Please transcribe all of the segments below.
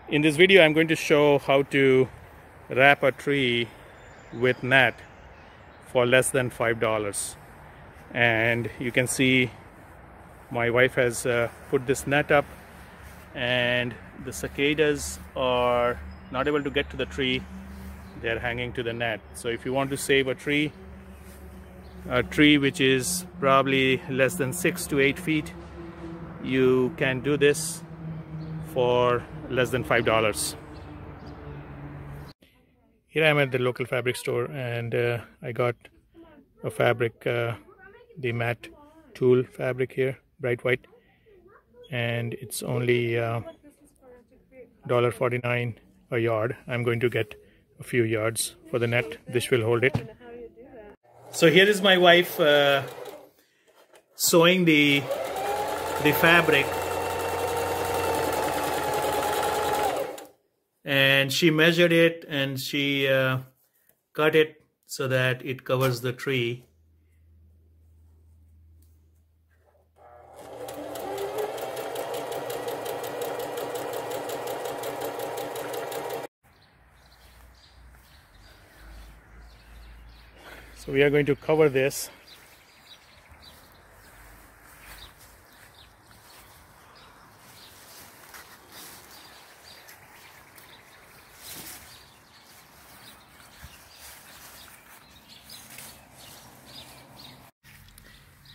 In this video I'm going to show how to wrap a tree with net for less than $5. And you can see my wife has put this net up, and the cicadas are not able to get to the tree. They're hanging to the net. So if you want to save a tree which is probably less than 6 to 8 feet, you can do this for less than $5. Here I am at the local fabric store, and I got a fabric, the matte Tulle fabric here, bright white, and it's only $1.49 a yard. I'm going to get a few yards for the net. This will hold it. So here is my wife sewing the fabric, and she measured it and she cut it so that it covers the tree. So we are going to cover this.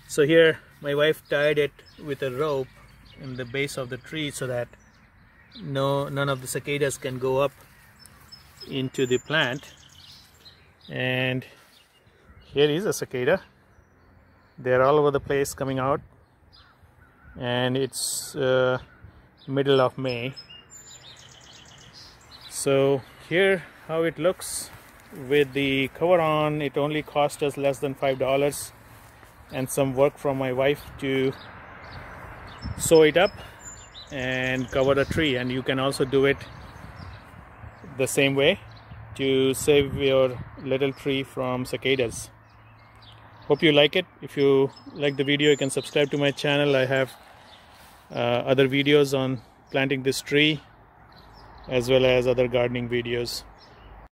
So here my wife tied it with a rope in the base of the tree so that none of the cicadas can go up into the plant. And here is a cicada. They're all over the place coming out, and it's middle of May. So here how it looks with the cover on. It only cost us less than $5 and some work from my wife to sew it up and cover the tree. And you can also do it the same way to save your little tree from cicadas. Hope you like it. If you like the video, you can subscribe to my channel. I have other videos on planting this tree as well as other gardening videos.